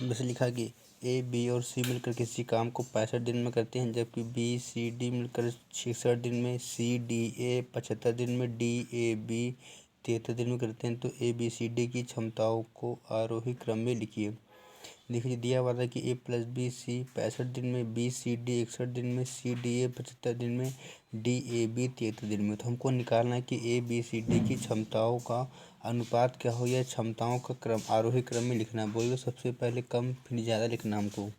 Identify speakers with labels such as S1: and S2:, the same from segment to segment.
S1: जैसे लिखा है कि ए बी और सी मिलकर किसी काम को 65 दिन में करते हैं, जबकि बी सी डी मिलकर 66 दिन में, सी डी ए 75 दिन में, डी ए बी 73 दिन में करते हैं। तो ए बी सी डी की क्षमताओं को आरोही क्रम में लिखिए। देखिए दिया हुआ था कि ए प्लस बी सी 65 दिन में, बी सी डी 61 दिन में, सी डी ए 75 दिन में, डी ए बी 73 दिन में। तो हमको निकालना है कि ए बी सी डी की क्षमताओं का अनुपात क्या हो, या क्षमताओं का क्रम आरोही क्रम में लिखना है। बोलिए सबसे पहले कम फिर ज़्यादा लिखना हमको।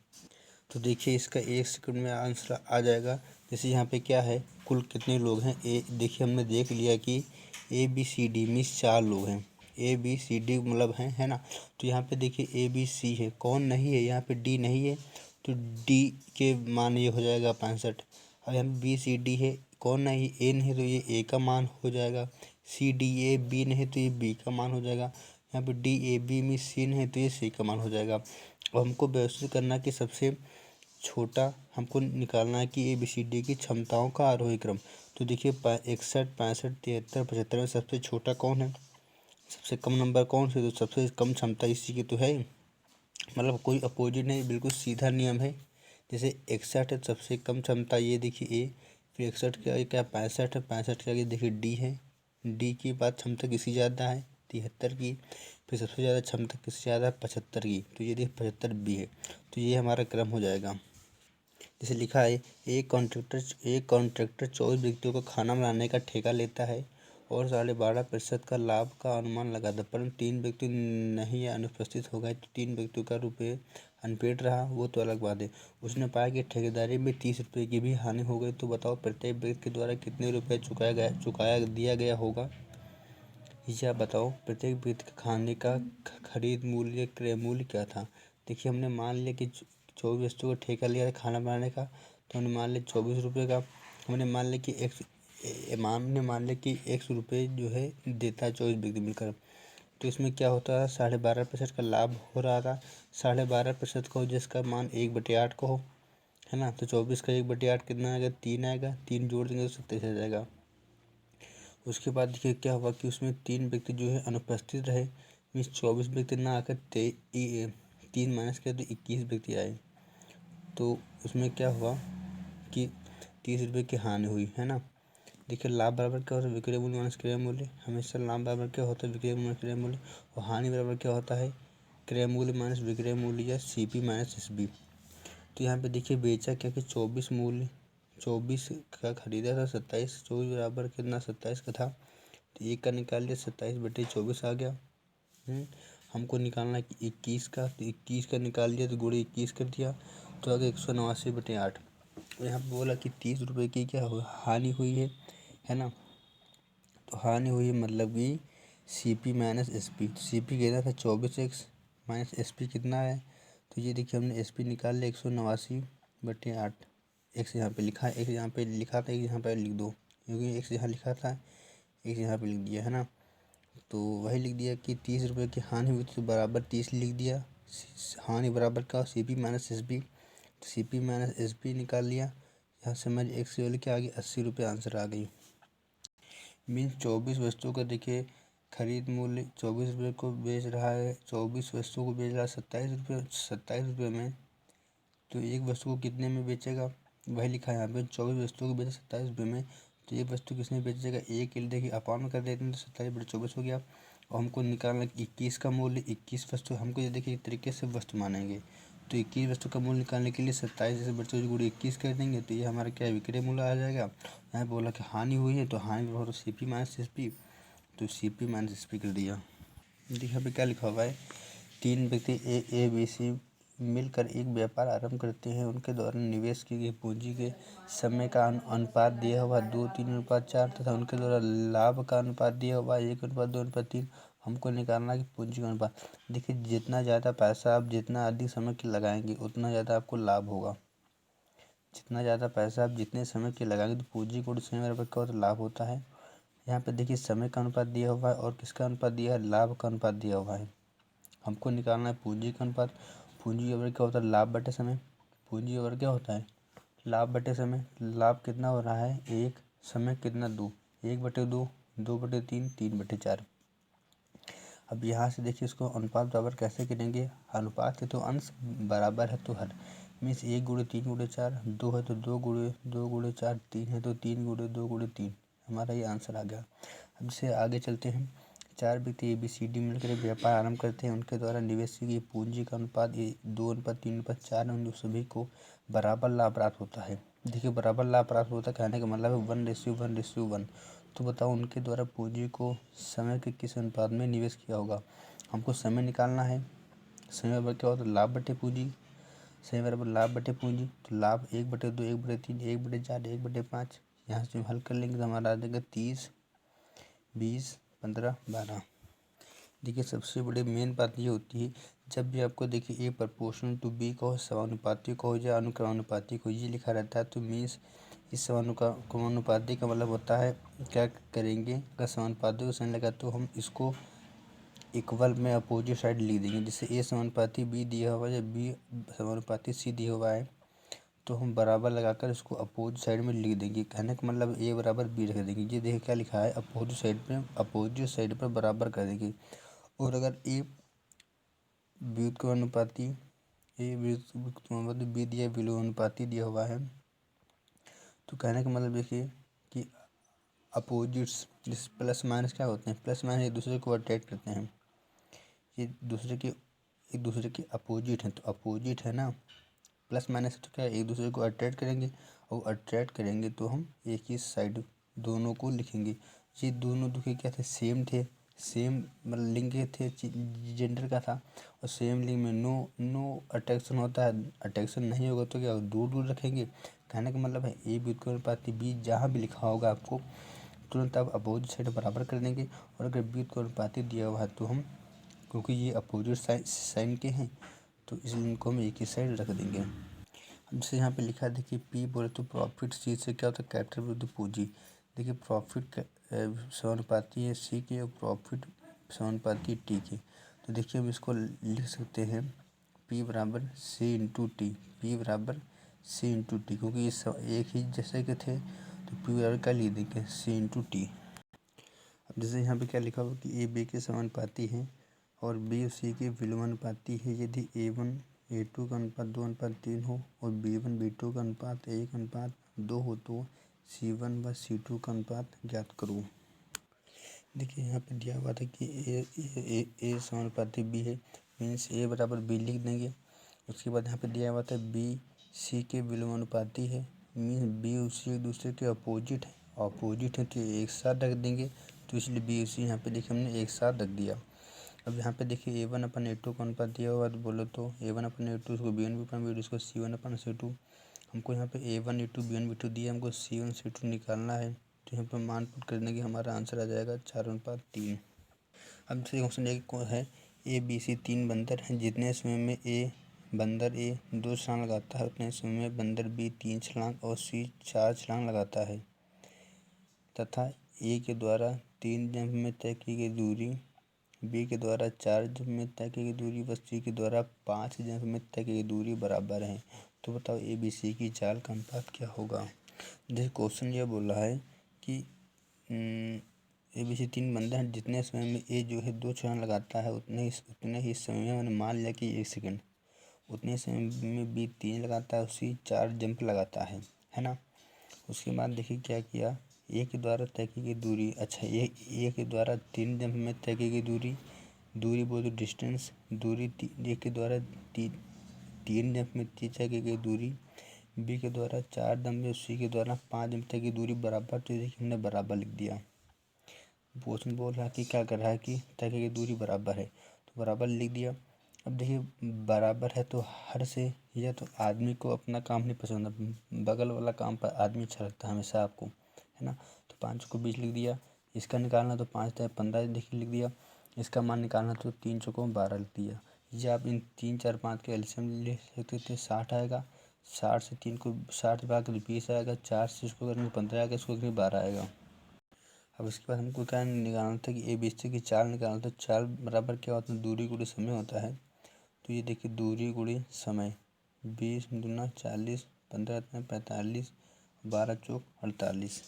S1: तो देखिए इसका 1 सेकंड में आंसर आ जाएगा। जैसे यहाँ पे क्या है, कुल कितने लोग हैं। देखिए हमने देख लिया कि A B C D means 4 लोग हैं। ए बी सी डी मतलब हैं, है ना। तो यहाँ पे देखिए ए बी सी है, कौन नहीं है, यहाँ पे डी नहीं है, तो डी के मान ये हो जाएगा 65। और यहाँ पे बी सी डी है, कौन नहीं, ए नहीं, तो ये ए का मान हो जाएगा। सी डी ए बी नहीं, तो ये बी का मान हो जाएगा। यहाँ पे डी ए बी में सी नहीं, तो ये सी का मान हो जाएगा। और हमको व्यवस्थित करना कि सबसे छोटा हमको निकालना है कि ए बी सी डी की क्षमताओं का आरोही क्रम। तो देखिए 61 65 73 75 में सबसे छोटा कौन है, सबसे कम नंबर कौन से, तो सबसे कम क्षमता इसी की तो है। मतलब कोई अपोजिट नहीं, बिल्कुल सीधा नियम है। जैसे 61 है, सबसे कम क्षमता ये देखिए ए, फिर 61 के आगे क्या 65 है, 65 के आगे देखिए डी है, डी की बाद क्षमता किसी ज़्यादा है 73 की, फिर सबसे ज़्यादा क्षमता किससे ज़्यादा है 75 की, तो ये देखिए 75 बी है। तो ये हमारा क्रम हो जाएगा। जैसे लिखा है एक कॉन्ट्रैक्टर 24 व्यक्तियों को खाना बनाने का ठेका लेता है और 12.5% का लाभ का अनुमान लगाता है, परंतु 3 व्यक्ति नहीं या अनुपस्थित हो गए, तो 3 व्यक्तियों का रुपये अनपेड रहा, वो तो अलग बात है। उसने पाया कि ठेकेदारी में 30 रुपये की भी हानि हो गई, तो बताओ प्रत्येक व्यक्ति के द्वारा कितने रुपये चुकाया दिया गया होगा। या बताओ प्रत्येक व्यक्ति के खाने का खरीद मूल्य क्रय मूल्य क्या था। देखिए हमने मान लिया कि 24 वस्तुओं का ठेका लिया था खाना बनाने का, तो हमने मान लिया 24 रुपये का। हमने मान लिया कि एक सौ रुपये जो है देता है 24 व्यक्ति मिलकर। तो इसमें क्या होता है 12.5% का लाभ हो रहा था। 12.5% का हो जिसका मान 1/8 को हो, है ना। तो 24 का 1/8 कितना आएगा, 3 आएगा, 3 जोड़ देंगे तो 27 आ जाएगा। उसके बाद देखिए क्या हुआ कि उसमें 3 व्यक्ति जो है अनुपस्थित रहे, मीन्स 24 व्यक्ति ना आकर 3 माइनस किया तो 21 व्यक्ति आए। तो उसमें क्या हुआ कि 30 रुपये की हानि हुई, है ना। देखिए लाभ बराबर क्या होता है, विक्रय मूल्य माइनस क्रय मूल्य। हमेशा लाभ बराबर क्या होता है, विक्रय मूल्य माइनस क्रय मूल्य। और हानि बराबर क्या होता है, क्रय मूल्य माइनस विक्रय मूल्य, या C P minus S B. तो यहाँ पे देखिए बेचा क्या कि 24 का खरीदा था, 24 बराबर कितना 27 का था, तो एक का निकाल लिया, 27/24 आ गया। हमको निकालना है कि 21 का, तो 21 का निकाल दिया तो गुणे 21 कर दिया, तो आ गया 189/8। और यहाँ पे बोला कि 30 रुपये की क्या हुआ, हानि हुई है ना। तो हानि हुई है मतलब कि C P minus S P. तो सी पी कितना था 24x माइनस एस पी कितना है, तो ये देखिए हमने एस पी निकाल लिया 189/8। एक्स यहाँ पे लिखा है, एक यहाँ पे लिखा था, एक यहाँ पे लिख दो, क्योंकि एक्स यहाँ लिखा था, एक यहाँ पे लिख दिया, है ना। तो वही लिख दिया कि 30 रुपये की हानि हुई, तो बराबर 30 लिख दिया। हानि बराबर का C P minus S B, तो C P minus S B निकाल लिया। यहाँ से हमारी एक से के आगे 80 रुपये आंसर आ गई। मीन्स 24 वस्तुओं का देखिए खरीद मूल्य 24 रुपये को बेच रहा है, 24 वस्तुओं को बेच रहा है 27 रुपये में। तो एक वस्तु को कितने में बेचेगा, वही लिखा है यहाँ पे, 24 वस्तुओं को बेचा 27 रुपये में, तो ये वस्तु किसने बेचेगा, एक के लिए देखिए अपान में कर देते हैं, तो 27/24 हो गया। और हमको निकालना 21 का मूल्य, 21 वस्तु हमको ये देखिए एक तरीके से वस्तु मानेंगे, तो 21 वस्तु का मूल्य निकालने के लिए 27/24 गुणे 21 कर देंगे, तो ये हमारा क्या है, विक्रय मूल्य आ जाएगा। यहाँ बोला कि हानि हुई है, तो हानि बराबर तो C P minus S P, तो C P minus S P कर दिया। देखिए यहाँ पे क्या लिखा हुआ है, 3 व्यक्ति ए बी सी मिलकर एक व्यापार आरंभ करते हैं। उनके द्वारा निवेश की गई पूंजी के समय का अनुपात दिया हुआ 2:3:4 तथा उनके द्वारा लाभ का अनुपात दिया हुआ 1:2:3। हमको निकालना कि पूंजी का अनुपात। देखिए जितना ज़्यादा पैसा आप जितना अधिक समय के लगाएंगे उतना ज़्यादा आपको लाभ होगा। जितना ज़्यादा पैसा आप जितने समय के लगाएंगे, तो पूंजी को समय बराबर क्या होता है, लाभ होता है। यहाँ पे देखिए समय का अनुपात दिया हुआ है और किसका अनुपात दिया है, लाभ का अनुपात दिया हुआ है। हमको निकालना है पूंजी का अनुपात। पूंजी बराबर क्या होता है, लाभ बटे समय। पूंजी बराबर क्या होता है, लाभ बटे समय। लाभ कितना हो रहा है 1, समय कितना 2, 1/2, 2/3, 3/4। अब यहाँ से देखिए इसको अनुपात बराबर कैसे करेंगे, अनुपात है तो अंश, बराबर है तो हर, मीन्स 1 × 3 × 4, 2 है तो 2 × 4, 3 है तो 3 × 2 × 3, हमारा ये आंसर आ गया। अब इससे आगे चलते हैं। 4 व्यक्ति ABCD मिलकर व्यापार आरंभ करते हैं। उनके द्वारा निवेश की पूंजी का अनुपात 2:3:4 है। उन सभी को बराबर लाभ प्राप्त होता है। देखिए बराबर लाभ प्राप्त होता है कहने का मतलब है 1:1:1। तो बताओ उनके द्वारा पूंजी को समय के किस अनुपात में निवेश किया होगा। हमको समय निकालना है। समय बराबर क्या होता है, लाभ बटे पूंजी। समय बराबर लाभ बटे पूंजी, तो लाभ 1/2, 1/3, 1/4, 1/5। यहाँ से हल कर लेंगे तो हमारा आ जाएगा 30, 20, 15, 12। देखिए सबसे बड़ी मेन बात ये होती है, जब भी आपको देखिए A प्रपोर्शनल टू B का हो, समानुपाती का हो या अनुक्रमानुपाती को ये लिखा रहता है, तो मीन्स इस समानुपाती का मतलब होता है क्या करेंगे, अगर समानुपाती को साइन लगा तो हम इसको इक्वल में अपोजिट साइड लिख देंगे। जैसे A समानुपाती B दिया हुआ है या B समानुपाती C दिया हुआ है, तो हम बराबर लगाकर इसको अपोजिट साइड में लिख देंगे। कहने का मतलब A बराबर B रख देंगे। ये देखिए क्या लिखा है, अपोजिट साइड पर बराबर कर देंगे। और अगर A व्युत्क्रमानुपाती B दिया विलोमानुपाती दिया हुआ है, तो कहने का मतलब देखिए कि अपोजिट्स, जिस प्लस माइनस क्या होते हैं, प्लस माइनस एक दूसरे को अट्रैक्ट करते हैं। ये एक दूसरे के अपोजिट हैं, तो अपोजिट है ना, प्लस माइनस तो क्या एक दूसरे को अट्रैक्ट करेंगे, और अट्रैक्ट करेंगे तो हम एक ही साइड दोनों को लिखेंगे। ये दोनों दुखे क्या थे, सेम थे, सेम मतलब लिंग के थे, जेंडर का था। और सेम लिंग में नो अट्रैक्शन होता है, अट्रैक्शन नहीं होगा तो क्या दूर दूर रखेंगे। कहने का मतलब है A व्युत्क्रमानुपाती B जहाँ भी लिखा होगा आपको तुरंत आप अपोजिट साइड बराबर कर देंगे। और अगर व्युत्क्रमानुपाती दिया हुआ है तो हम, क्योंकि ये अपोजिट साइन के हैं, तो इसलिए इनको हम एक ही साइड रख देंगे। अब जैसे यहाँ पे लिखा है देखिए P बोले तो प्रॉफिट, C से क्या होता है कैपिटल विरुद्ध पूंजी। देखिए प्रॉफिट समानुपाती है C के और प्रॉफिट समानुपाती T के। तो देखिए हम इसको लिख सकते हैं P बराबर C इंटू टी, P बराबर C इंटू टी, क्योंकि ये सब एक ही जैसे के थे, तो P बराबर क्या लिख देंगे C इंटू टी। अब जैसे यहाँ पे क्या लिखा हुआ कि A B के समानुपाती है और B और C के विलोमानुपाती है। यदि A1 A2 का अनुपात 2:3 हो और B1 B2 का अनुपात 1:2 हो तो C1 व C2 का अनुपात ज्ञात करो। देखिए यहाँ पे दिया हुआ था कि A समानुपाती B है, मीन्स A बराबर B लिख देंगे। उसके बाद यहाँ पे दिया हुआ था B C के विलोमानुपाती है, मीन्स B और C एक दूसरे के अपोजिट है तो एक साथ रख देंगे। तो इसलिए B और C यहाँ पे देखिए हमने एक साथ रख दिया। अब यहाँ पे देखिए A1/A2 का अनुपात दिया हुआ तो बोलो तो A1/A2 इसको B1/B2 इसको C1/C2। हमको यहाँ पे A1 A2 B1 B2 दिया, हमको C1 C2 निकालना है, तो यहाँ पर मान पुट कर देंगे, हमारा आंसर आ जाएगा 4:3। अब दूसरे क्वेश्चन एक कौन है, ABC 3 बंदर हैं। जितने समय में बंदर A 2 छलांग लगाता है उतने समय में बंदर B 3 छलांग और C 4 छलांग लगाता है, तथा A के द्वारा 3 जंप में तय की गई दूरी, B के द्वारा 4 जंप में तय की गई दूरी व C के द्वारा 5 जंप में तय की गई दूरी बराबर है। तो बताओ ABC की चाल का अनुपात क्या होगा। देखिए क्वेश्चन यह बोल रहा है कि ABC 3 बंदर हैं। जितने समय में A जो है 2 छलांग लगाता है उतने ही समय में, मैंने मान लिया कि 1 सेकेंड, उतने समय में B 3 लगाता है और C 4 जंप लगाता है ना। उसके बाद देखिए क्या किया, A के द्वारा तय की गई दूरी, अच्छा A के द्वारा 3 जंप में तय की गई दूरी बोल दो डिस्टेंस, दूरी A के द्वारा 3 जंप में तय की गई दूरी, B के द्वारा 4 जंप में, C के द्वारा 5 जंप तक की दूरी बराबर। तो देखिए हमने बराबर लिख दिया। क्वेश्चन बोल रहा है कि क्या कर रहा है कि तय की गई दूरी बराबर है, तो बराबर लिख दिया। अब देखिए बराबर है तो हर से, या तो आदमी को अपना काम नहीं पसंद, बगल वाला काम पर आदमी अच्छा लगता है हमेशा आपको, है ना। तो 5 को 20 लिख दिया। इसका निकालना तो 5 15 देखिए लिख दिया। इसका मान निकालना तो 3 चौको 12 लिख दिया। ये आप इन 3 4 5 के एलसीएम ले सकते थे, 60 आएगा। 60 से 3 को 60 भाग कर 20 आएगा, 4 से इसको करेंगे 15 आएगा, इसको करेंगे 12 आएगा। अब इसके बाद हमको क्या निकालना था कि ABC की चाल निकालना था। चाल बराबर क्या होता है, दूरी गुणे समय होता है। तो ये देखिए दूरी गुणे समय, 20 दूना 40, 15 45, 12 चौक 48।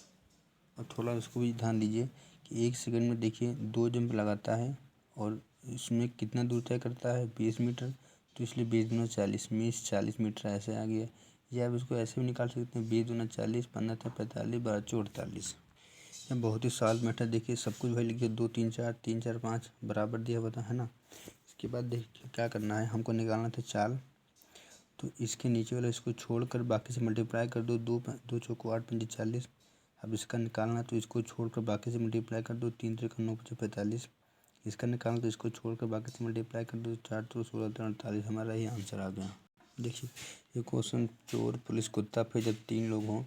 S1: और थोड़ा उसको भी ध्यान दीजिए कि 1 सेकंड में देखिए 2 जंप लगाता है और इसमें कितना दूर तय करता है 20 मीटर, तो इसलिए 20 दूना 40 मीन्स 40 मीटर ऐसे आ गया। या आप इसको ऐसे भी निकाल सकते हैं 20 दूना 40, 15 था 45, 12 चौक 48। यह बहुत ही सॉल्व मेथड। देखिए सब कुछ भाई लिखिए 2 3 4 3 4 5 बराबर दिया हुआ था, है ना। इसके बाद देखिए क्या करना है, हमको निकालना था चाल। तो इसके नीचे वाला इसको छोड़कर बाकी से मल्टीप्लाई कर दो, 2 चौको 8 पंजे 40। अब इसका निकालना तो इसको छोड़कर बाकी से मल्टीप्लाई कर दो, 3 त्रिक 9 पचे 45। इसका निकालना तो इसको छोड़कर बाकी से मल्टीप्लाई कर दो, 4 तो 16 48। हमारा ये आंसर आ गया। देखिए ये क्वेश्चन चोर पुलिस कुत्ता फिर जब 3 लोग हों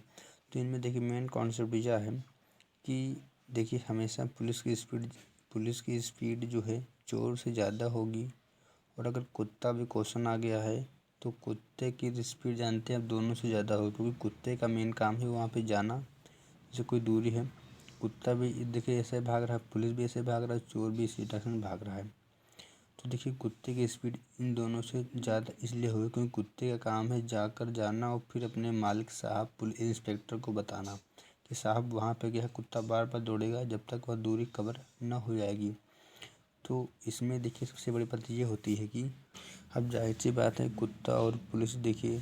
S1: तो इनमें देखिए मेन कॉन्सेप्ट यह है कि देखिए हमेशा पुलिस की स्पीड जो है चोर से ज़्यादा होगी। और अगर कुत्ता भी क्वेश्चन आ गया है तो कुत्ते की स्पीड जानते हैं अब दोनों से ज़्यादा होगी, क्योंकि कुत्ते का मेन काम है वहाँ पे जाना। जैसे कोई दूरी है, कुत्ता भी देखिए ऐसे भाग रहा है, पुलिस भी ऐसे भाग रहा है, चोर भी इसी डायरेक्शन में भाग रहा है। तो देखिए कुत्ते की स्पीड इन दोनों से ज़्यादा इसलिए होगी क्योंकि कुत्ते का काम है जाकर जाना और फिर अपने मालिक साहब पुलिस इंस्पेक्टर को बताना कि साहब वहाँ पे गया है। कुत्ता बार बार दौड़ेगा जब तक वह दूरी कवर न हो जाएगी। तो इसमें देखिए सबसे बड़ी बात ये होती है कि अब जाहिर सी बात है कुत्ता और पुलिस, देखिए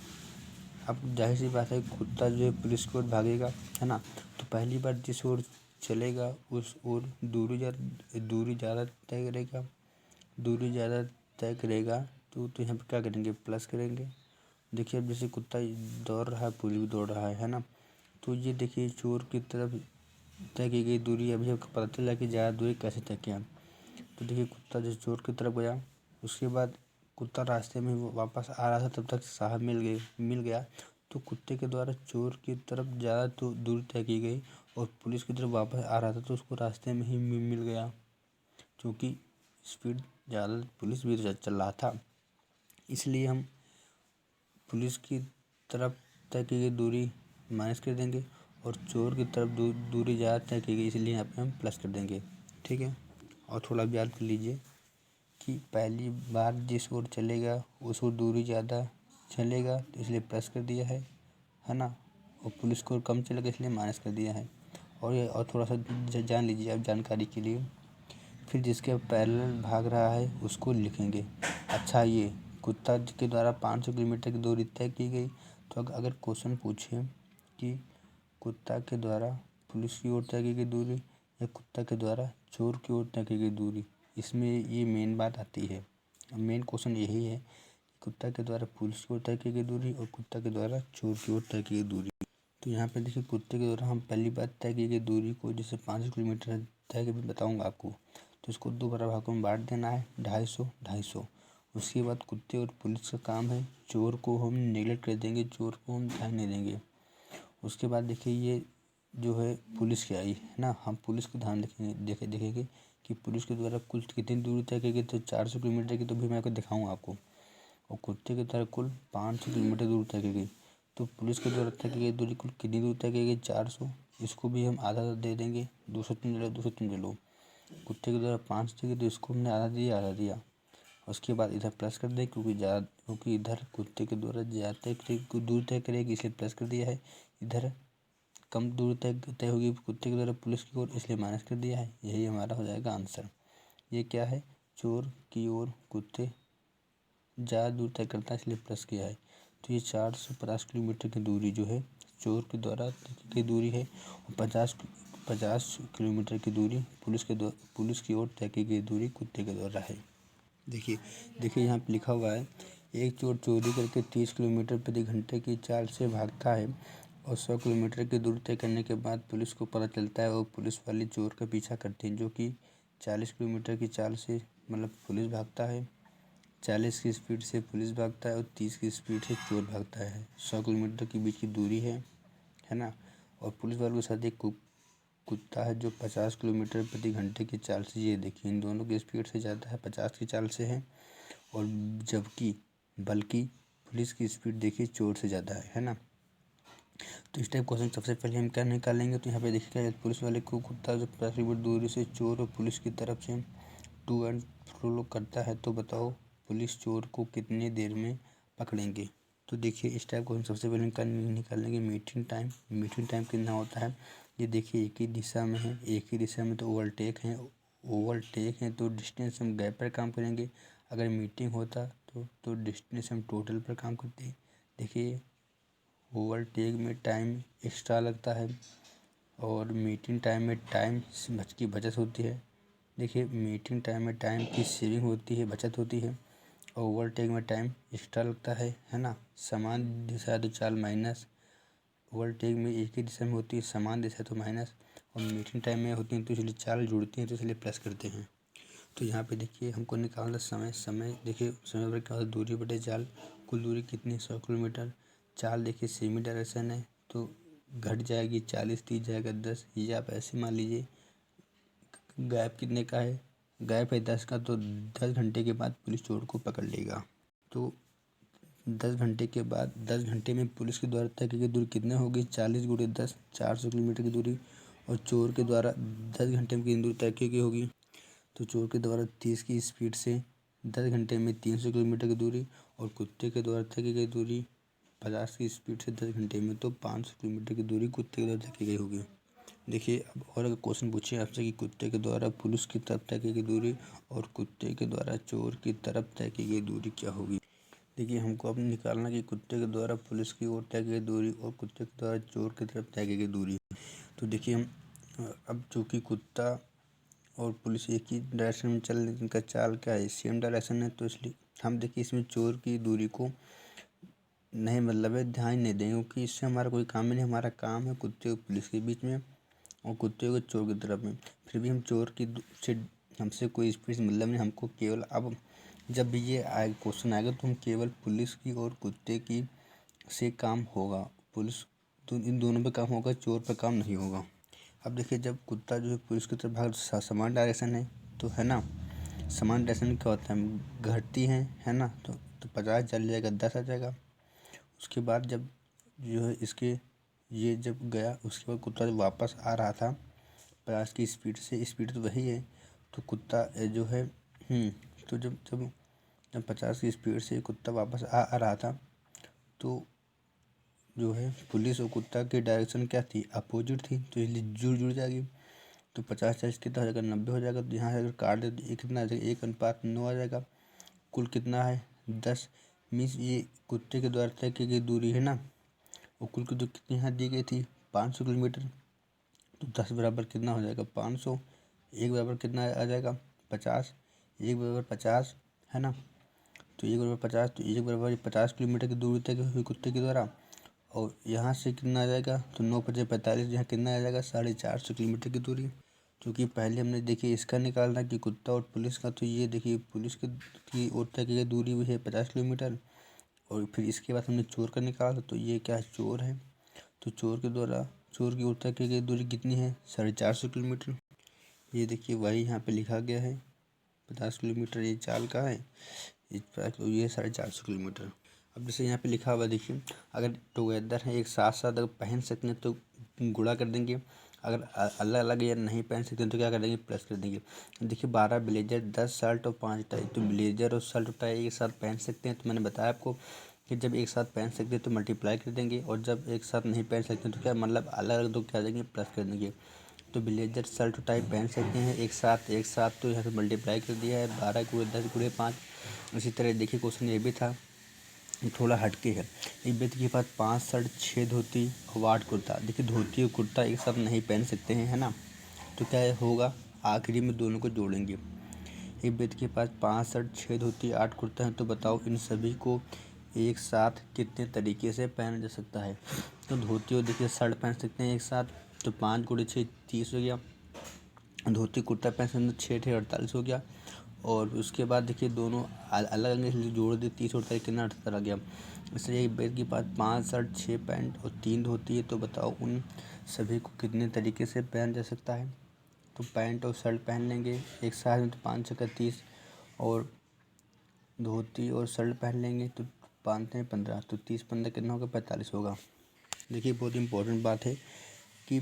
S1: अब जाहिर सी बात है कुत्ता जो है पुलिस की ओर भागेगा, है ना। तो पहली बार जिस ओर चलेगा उस ओर दूरी ज़्यादा तय करेगा, दूरी ज़्यादा तय करेगा। तो यहाँ पे क्या करेंगे, प्लस करेंगे। देखिए अब जैसे कुत्ता दौड़ रहा है, पुलिस भी दौड़ रहा है ना। तो ये देखिए चोर की तरफ तय की गई दूरी, अभी आपको पता चला कि ज़्यादा दूरी कैसे तय किया। तो देखिए कुत्ता जैसे चोर की तरफ गया, उसके बाद कुत्ता रास्ते में वापस आ रहा था तब तक साहब मिल गया। तो कुत्ते के द्वारा चोर की तरफ ज़्यादा तो दूरी तय की गई और पुलिस की तरफ वापस आ रहा था तो उसको रास्ते में ही मिल गया, क्योंकि स्पीड ज़्यादा पुलिस भी चल रहा था। इसलिए हम पुलिस की तरफ तय की गई दूरी माइनस कर देंगे और चोर की तरफ दूरी ज़्यादा तय की गई, इसलिए यहाँ पे हम प्लस कर देंगे। ठीक है। और थोड़ा भी याद कर लीजिए कि पहली बार जिस ओर चलेगा उस ओर दूरी ज़्यादा चलेगा, तो इसलिए प्लस कर दिया है ना। और पुलिस को कम चलेगा इसलिए माइनस कर दिया है। और थोड़ा सा जान लीजिए आप जानकारी के लिए। फिर जिसके पैरेलल भाग रहा है उसको लिखेंगे। अच्छा ये कुत्ता के द्वारा 500 किलोमीटर की दूरी तय की गई। तो अगर क्वेश्चन पूछे कि कुत्ता के द्वारा पुलिस की ओर तय की गई दूरी या कुत्ता के द्वारा चोर की ओर तय की गई दूरी, इसमें ये मेन बात आती है। मेन क्वेश्चन यही है कि कुत्ता के द्वारा पुलिस की ओर तय की गई दूरी और कुत्ता के द्वारा चोर की ओर तय की गई दूरी। तो यहाँ पे देखिए कुत्ते के द्वारा हम पहली बार तय की गई दूरी को जैसे 500 किलोमीटर तय के बताऊँगा आपको, तो इसको 2 बराबर भागों में बांट देना है, 250 250। उसके बाद कुत्ते और पुलिस का काम है, चोर को हम नेगलेक्ट कर देंगे, चोर को हम ध्यान नहीं देंगे। उसके बाद देखिए ये जो है पुलिस की आई है ना, हम पुलिस को ध्यान देखेंगे कि पुलिस के द्वारा कुल कितनी दूरी तय की गई। तो 400 किलोमीटर की तो भी मैं आपको दिखाऊंगा आपको। और कुत्ते की द्वारा कुल 500 किलोमीटर दूर तय की गई। तो पुलिस के द्वारा तय की गई दूरी कुल कितनी दूर तय की गई 400। इसको भी हम आधा दे देंगे, 200 तुम ले लो, 200 तुम ले लो। कुत्ते के द्वारा 500 की तो इसको हमने आधा दिया। उसके बाद इधर प्लस कर दें क्योंकि इधर कुत्ते के द्वारा ज़्यादा दूर तय करेगी इसलिए प्लस कर दिया है। इधर कम दूर तय होगी कुत्ते के द्वारा पुलिस की ओर, इसलिए माइनस कर दिया है। यही हमारा हो जाएगा आंसर। ये क्या है, चोर की ओर कुत्ते ज़्यादा दूर तय करता है इसलिए प्लस किया है। तो ये 450 किलोमीटर की दूरी जो है चोर के द्वारा की दूरी है और 50 किलोमीटर की दूरी पुलिस की ओर तय की गई दूरी कुत्ते के द्वारा है। देखिए यहाँ पे लिखा हुआ है, एक चोर चोरी करके 30 किलोमीटर प्रति घंटे की चाल से भागता है और 100 किलोमीटर की दूरी तय करने के बाद पुलिस को पता चलता है और पुलिस वाले चोर का पीछा करते हैं, जो कि 40 किलोमीटर की चाल से मतलब पुलिस भागता है, 40 की स्पीड से पुलिस भागता है और 30 की स्पीड से चोर भागता है। 100 किलोमीटर के बीच की दूरी है ना। और पुलिस वालों के साथ एक कुत्ता है जो 50 किलोमीटर प्रति घंटे की चाल से, ये देखिए इन दोनों की स्पीड से ज़्यादा है, 50 की चाल से है। और बल्कि पुलिस की स्पीड देखिए चोर से ज़्यादा है ना। तो इस टाइप क्वेश्चन सबसे पहले हम क्या निकालेंगे, तो यहाँ पे देखिए पुलिस वाले को कुत्ता जो 50 किलोमीटर दूरी से चोर और पुलिस की तरफ से टू एंड फ्रो करता है, तो बताओ पुलिस चोर को कितनी देर में पकड़ेंगे। तो देखिए इस टाइप को हम सबसे पहले निकालेंगे मीटिंग टाइम कितना होता है। ये देखिए एक ही दिशा में है, एक ही दिशा में तो ओवरटेक है, ओवरटेक है तो डिस्टेंस हम गैप पर काम करेंगे। अगर मीटिंग होता तो डिस्टेंस हम टोटल पर काम करते। देखिए ओवरटेक में टाइम एक्स्ट्रा लगता है और मीटिंग टाइम में टाइम की बचत होती है। देखिए मीटिंग टाइम में टाइम की सेविंग होती है, बचत होती है। ओवरटेक में टाइम एक्स्ट्रा लगता है ना। समान दिशा है तो चाल माइनस। ओवरटेक में एक ही दिशा में होती है, समान दिशा तो माइनस, और मीटिंग टाइम में होती है तो इसलिए चाल जुड़ती है तो इसलिए प्लस करते हैं। तो यहाँ पे देखिए हमको निकालना समय देखिए समय पर क्या होता है, दूरी बटे चाल। कुल दूरी कितनी 100 किलोमीटर। चाल देखिए सेमी डायरेक्शन है तो घट जाएगी 40, 30 जाएगा 10। ये आप ऐसे मान लीजिए। गैप कितने का है, गैप है 10 का, तो 10 घंटे के बाद पुलिस चोर को पकड़ लेगा। तो 10 घंटे के बाद 10 घंटे में पुलिस के द्वारा तय की गई दूरी कितने होगी, 40 गुणे 10, 400 किलोमीटर की दूरी। और चोर के द्वारा 10 घंटे में कितनी दूरी तय की गई होगी, तो चोर के द्वारा 30 की स्पीड से 10 घंटे में 300 किलोमीटर की दूरी, और कुत्ते के द्वारा तय की गई दूरी 50 की स्पीड से 10 घंटे में तो 500 किलोमीटर की दूरी कुत्ते के द्वारा तय की गई होगी। देखिए अब और अगर क्वेश्चन पूछे आपसे कि कुत्ते के द्वारा पुलिस की तरफ तय की गई दूरी और कुत्ते के द्वारा चोर की तरफ तय की गई दूरी क्या होगी। देखिए हमको अब निकालना कि कुत्ते के द्वारा पुलिस की ओर तय की गई दूरी और कुत्ते के द्वारा चोर की तरफ तय की गई दूरी। तो देखिए हम अब चूँकि कुत्ता और पुलिस एक ही डायरेक्शन में चल रही है, इनका चाल क्या है, सेम डायरेक्शन है, तो इसलिए हम देखिए इसमें चोर की दूरी को नहीं मतलब है ध्यान नहीं देंगे, क्योंकि इससे हमारा कोई काम ही नहीं। हमारा काम है कुत्ते और पुलिस के बीच में और कुत्ते को चोर की तरफ में। फिर भी हम चोर की से हमसे कोई स्पीड मतलब नहीं, हमको केवल अब जब भी ये आए क्वेश्चन आएगा तो हम केवल पुलिस की और कुत्ते की से काम होगा। पुलिस तो इन दोनों पे काम होगा, चोर पे काम नहीं होगा। अब देखिए जब कुत्ता जो है पुलिस की तरफ भाग समान डायरेक्शन है तो है ना, समान डायरेक्शन क्या होता है, घटती है ना। तो 50 चल जाएगा 10 आ जाएगा। उसके बाद जब जो है इसके ये जब गया उसके बाद कुत्ता जब वापस आ रहा था 50 की स्पीड से, स्पीड तो वही है, तो कुत्ता जो है तो जब जब जब 50 की स्पीड से कुत्ता वापस आ रहा था तो जो है पुलिस और कुत्ता की डायरेक्शन क्या थी, अपोजिट थी, तो इसलिए जुड़ जाएगी। तो 50 40 कितना हो जाएगा, 90 हो जाएगा। तो यहाँ से अगर काट दे तो ये कितना आ जाएगा, 1:9 आ जाएगा। कुल कितना है 10। मीन्स ये कुत्ते के द्वारा तय की गई दूरी है ना, और कुल की दूरी कितनी यहाँ दी गई थी 500 किलोमीटर। तो 10 बराबर कितना हो जाएगा 500, एक बराबर कितना आ जाएगा 50, एक बराबर 50 है ना। तो एक बराबर 50, तो एक बराबर 50 किलोमीटर की दूरी तय हुई कुत्ते के द्वारा। और यहाँ से कितना आ जाएगा, तो 9×5 = 45, यहाँ कितना आ जाएगा 450 किलोमीटर की दूरी। क्योंकि पहले हमने देखिए इसका निकालना कि कुत्ता और पुलिस का, तो ये देखिए पुलिस की ओर तक की दूरी हुई है 50 किलोमीटर। और फिर इसके बाद हमने चोर का निकाला तो ये क्या है, चोर है। तो चोर के द्वारा चोर की ओर तक की दूरी कितनी है 450 किलोमीटर। ये देखिए वही यहाँ पे लिखा गया है 50 किलोमीटर ये चाल का है, तो ये 450 किलोमीटर। अब जैसे यहाँ पे लिखा हुआ देखिए, अगर टुगेदर है एक साथ साथ अगर पहन सकते हैं तो गुणा कर देंगे, अगर अलग अलग या नहीं पहन सकते हैं तो क्या कर देंगे, प्लस कर देंगे। देखिए 12 ब्लेजर 10 शर्ट और 5 टाई, तो ब्लेजर और शर्ट और टाई एक साथ पहन सकते हैं। तो मैंने बताया आपको कि जब एक साथ पहन सकते हैं तो मल्टीप्लाई कर देंगे, और जब एक साथ नहीं पहन सकते तो क्या मतलब अलग अलग तो क्या देंगे, प्लस कर देंगे। तो ब्लेजर शर्ट और टाई पहन सकते हैं एक साथ तो यहाँ पे मल्टीप्लाई कर दिया है 12×10×5। इसी तरह देखिए क्वेश्चन ये भी था, थोड़ा हटके है। एक व्यक्ति के पास 5 शर्ट 6 धोती और 8 कुर्ता। देखिए धोती और कुर्ता एक साथ नहीं पहन सकते हैं है ना, तो क्या होगा, आखिरी में दोनों को जोड़ेंगे। एक व्यक्ति के पास 5 शर्ट 6 धोती 8 कुर्ता है, तो बताओ इन सभी को एक साथ कितने तरीके से पहना जा सकता है। तो धोती और देखिए शर्ट पहन सकते हैं एक साथ, तो 5×6 30 हो गया। धोती कुर्ता पहन सकते हैं 6 × 48 हो गया। और उसके बाद देखिए दोनों अलग अलग जोड़ दिए 30 और 48 कितना 78 आ गया। इसलिए एक व्यक्ति के पास 5 शर्ट 6 पैंट और 3 धोती है, तो बताओ उन सभी को कितने तरीके से पहना जा सकता है। तो पैंट और शर्ट पहन लेंगे एक साथ में तो 5 × 30, और धोती और शर्ट पहन लेंगे तो 5 × 15, तो 30×15 कितना होगा 45 होगा। देखिए बहुत इंपॉर्टेंट बात है कि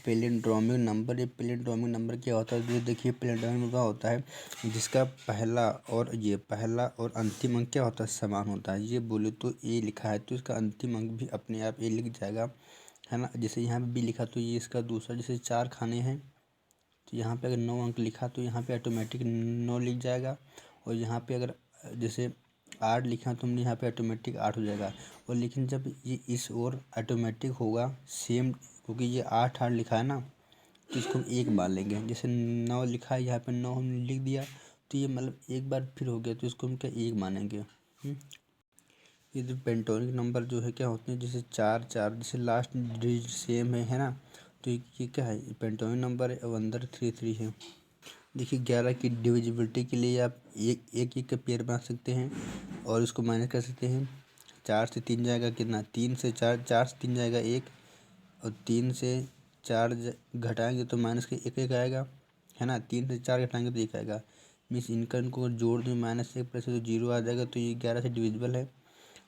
S1: पैलिंड्रोमिक नंबर, ये पैलिंड्रोमिक नंबर क्या होता है, ये देखिए पैलिंड्रोमिक नंबर होता है जिसका पहला और अंतिम अंक क्या होता है, समान होता है। ये बोले तो ए लिखा है तो इसका अंतिम अंक भी अपने आप ए लिख जाएगा है ना। जैसे यहाँ पे बी लिखा तो ये इसका दूसरा, जैसे 4 खाने हैं तो यहाँ पे अगर 9 अंक लिखा तो यहाँ पे ऑटोमेटिक 9 लिख जाएगा। और यहाँ पे अगर जैसे 8 लिखा तो हमने यहाँ पे ऑटोमेटिक 8 हो जाएगा। और लेकिन जब ये इस ओर ऑटोमेटिक होगा सेम, क्योंकि ये 8 लिखा है ना, तो इसको हम एक मान लेंगे। जैसे 9 लिखा है, यहाँ पे 9 हमने लिख दिया, तो ये मतलब एक बार फिर हो गया, तो इसको हम क्या एक मानेंगे। ये जो पेंटोनिक नंबर जो है क्या होते हैं, जैसे 4 जैसे लास्ट डिजिट सेम है ना, तो ये क्या है, पेंटोनिक नंबर है। अब अंदर 3 है। देखिए 11 की डिविजिबिलिटी के लिए आप एक का पेयर बना सकते हैं और इसको माइनस कर सकते हैं। 4 से 3 जाएगा कितना, 3 से 4, 4 से 3 जाएगा 1, और 3 से 4 घटाएंगे तो माइनस के 1 आएगा, है ना। 3 से 4 घटाएंगे तो 1 आएगा। मीन्स इनको जोड़ दें -1 प्लस तो 0 आ जाएगा। तो ये 11 से डिविजिबल है।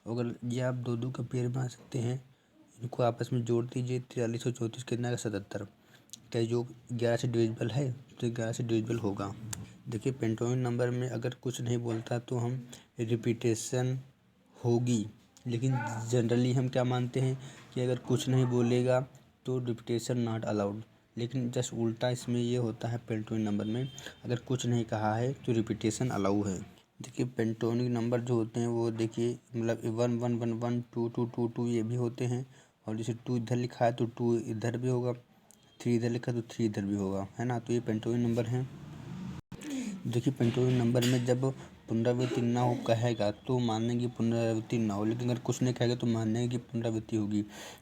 S1: अगर ये आप 2 का पेयर बना सकते हैं, इनको आपस में जोड़ दीजिए। 43 और 34 कितना आएगा, 77। क्या जो 11 से डिविजिबल है, तो 11 से डिविजिबल होगा। देखिए पेंटोनिक नंबर में अगर कुछ नहीं बोलता तो हम रिपीटेशन होगी, लेकिन जनरली हम क्या मानते हैं कि अगर कुछ नहीं बोलेगा तो रिपीटेशन नॉट अलाउड। लेकिन जस्ट उल्टा इसमें ये होता है, पेंटोनिक नंबर में अगर कुछ नहीं कहा है तो रिपीटेशन अलाउ है। देखिए पेंटोनिक नंबर जो होते हैं वो देखिए मतलब 1 1 1 1 2 2 2 2 ये भी होते हैं। और जैसे 2 इधर लिखा है तो 2 इधर भी होगा, 3 इधर लिखा है तो 3 इधर भी होगा, है ना। तो ये पेंटोनिक नंबर हैं। देखिए पेंटोनिक नंबर में जब पुनरावृत्ति ना हो कहेगा तो मानेंगे कि पुनरावृत्ति ना हो, लेकिन अगर कुछ नहीं कहेगा तो मानेंगे कि पुनरावृत्ति होगी।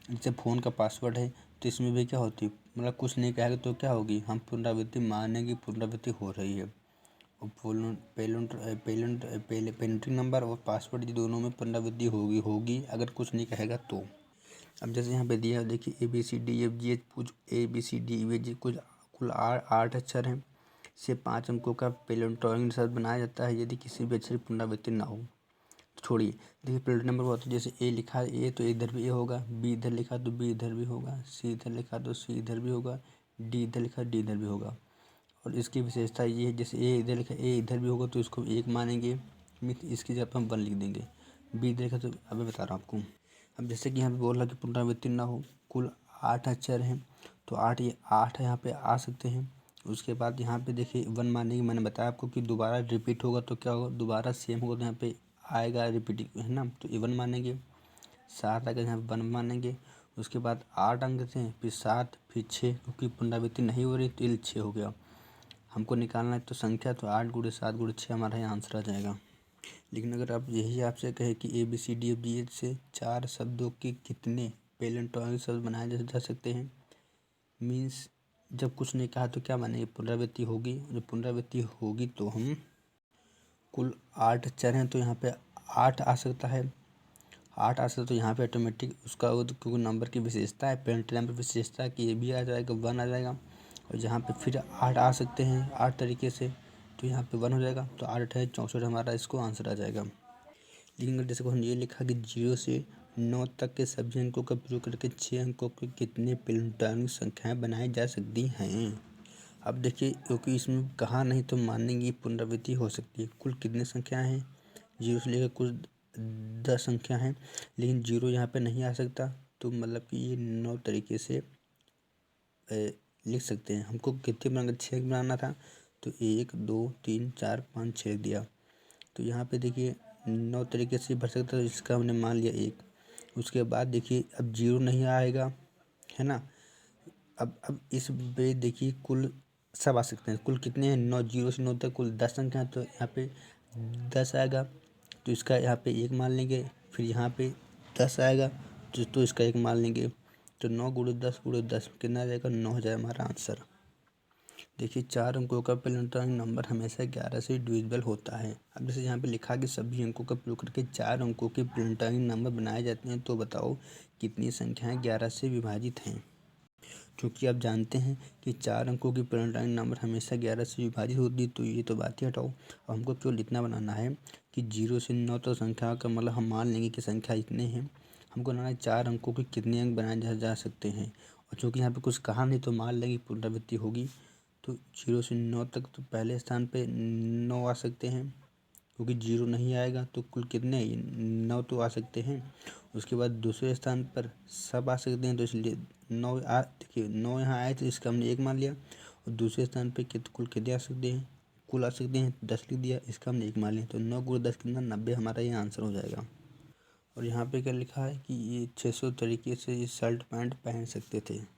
S1: जैसे फ़ोन का पासवर्ड है तो इसमें भी क्या होती है, मतलब कुछ नहीं कहेगा तो क्या होगी, हम पुनरावृत्ति मानेंगे पुनरावृत्ति हो रही है। और पेंटोनिक नंबर और पासवर्ड ये दोनों में पुनरावृत्ति होगी अगर कुछ नहीं कहेगा तो। अब जैसे यहाँ पे दिया देखिए ABCDEFGH कुछ ABCDEFG कुछ कुल 8 अक्षर हैं। से 5 अंकों का पेलेंटोनिक शब्द बनाया जाता है यदि किसी भी अक्षर की पुनरावृत्ति ना हो। छोड़िए, देखिए पेलेंटोनिक नंबर होता है, जैसे ए लिखा है ए तो इधर भी ए होगा, बी इधर लिखा तो बी इधर भी होगा, सी इधर लिखा तो सी इधर भी होगा, डी इधर लिखा डी इधर भी होगा। और इसकी विशेषता ये है, जैसे ए इधर लिखा ए इधर भी होगा तो इसको 1 मानेंगे, इसकी जगह पर हम 1 लिख देंगे। बी इधर लिखा तो अभी बता रहा हूँ आपको। अब जैसे कि यहाँ पे बोल रहा है कि पुनरावृत्ति ना हो, कुल 8 अक्षर हैं तो 8 यहाँ पे आ सकते हैं। उसके बाद यहाँ पे देखिए 1 मानेंगे, मैंने बताया आपको कि दोबारा रिपीट होगा तो क्या होगा, दोबारा सेम होगा तो यहाँ पे आएगा रिपीट, है ना। तो 1 मानेंगे। 7 आएगा यहाँ पे 1 मानेंगे। उसके बाद 8 अंक थे, फिर 7, फिर 6, क्योंकि पुनरावृत्ति नहीं हो रही तो ये 6 हो गया। हमको निकालना है तो संख्या, तो 8 × 7 × 6 हमारा यहाँ आंसर आ जाएगा। लेकिन अगर आप यही आपसे कहे कि ABCDEFGH से 4 शब्दों के कितने पेलेंटोनिक शब्द बनाए जा सकते हैं, मीन्स जब कुछ नहीं कहा तो क्या मानेंगे, पुनरावृत्ति होगी। जब पुनरावृत्ति होगी तो हम कुल 8 अक्षर हैं तो यहाँ पे 8 आ सकता है। 8 आ सकता है तो यहाँ पे ऑटोमेटिक उसका वो क्योंकि नंबर की विशेषता है, पेलेंटोनिक नंबर विशेषता कि ये भी आ जाएगा, 1 आ जाएगा। और यहाँ पे फिर 8 आ सकते हैं 8 तरीके से, तो यहाँ पे 1 हो जाएगा। तो 8 है 64 हमारा इसको आंसर आ जाएगा। लेकिन अगर जैसे को हमने ये लिखा कि 0 से 9 तक के सभी अंकों का प्रयोग करके 6 अंकों के कितने पेलेंटोनिक संख्याएं बनाई जा सकती हैं। अब देखिए क्योंकि इसमें कहा नहीं तो मानेंगे पुनरावृत्ति हो सकती है। कुल कितनी संख्याएं हैं, 0 से लेकर कुल 10 संख्या हैं, लेकिन 0 यहाँ पे नहीं आ सकता। तो मतलब कि ये 9 तरीके से लिख सकते हैं। हमको कितने बनाना, 6 बनाना था तो 1 2 3 4 5 6 दिया। तो यहाँ पे देखिए 9 तरीके से भर सकता है, तो इसका हमने मान लिया 1। उसके बाद देखिए अब 0 नहीं आएगा, है ना। अब इस पे देखिए कुल सब आ सकते हैं। कुल कितने हैं, 9, 0 से 9 तक कुल 10 संख्या है, तो यहाँ पे 10 आएगा तो इसका यहाँ पे 1 मान लेंगे। फिर यहाँ पे 10 आएगा तो इसका 1 मान लेंगे। तो 9 × 10 × 10 कितना आ जाएगा, 9 हो जाएगा हमारा आंसर। देखिए 4 अंकों का पेलेंटोनिक नंबर हमेशा 11 से डिविजिबल होता है। अब जैसे यहाँ पे लिखा कि सभी अंकों का प्रयोग करके 4 अंकों के पेलेंटोनिक नंबर बनाए जाते हैं, तो बताओ कितनी संख्याएं 11 से विभाजित हैं। क्योंकि आप जानते हैं कि 4 अंकों की पेलेंटोनिक नंबर हमेशा 11 से विभाजित होती है, तो ये तो बात ही हटाओ। और हमको केवल इतना बनाना है कि 0 से 9 तक संख्या का मतलब हम मान लेंगे कि संख्या इतने हैं। हमको बनाना है 4 अंकों के कितने अंक बनाए जा सकते हैं। और चूँकि यहाँ पे कुछ कहा नहीं तो मान लेंगे पुनरावृत्ति होगी। तो 0 से 9 तक तो पहले स्थान पे 9 आ सकते हैं, क्योंकि 0 नहीं आएगा तो कुल कितने 9 तो आ सकते हैं। उसके बाद दूसरे स्थान पर सब आ सकते हैं, तो इसलिए 9 देखिए 9 यहाँ आए तो इसका हमने 1 मान लिया। और दूसरे स्थान पे कुल कितने आ सकते हैं, कुल आ सकते हैं 10 लिख दिया, इसका हमने 1 मान लिया, तो 9 गुणा 10 कितना 90 हमारा ये आंसर हो जाएगा। और यहाँ पे क्या लिखा है कि ये 600 तरीके से ये शर्ट पैंट पहन सकते थे।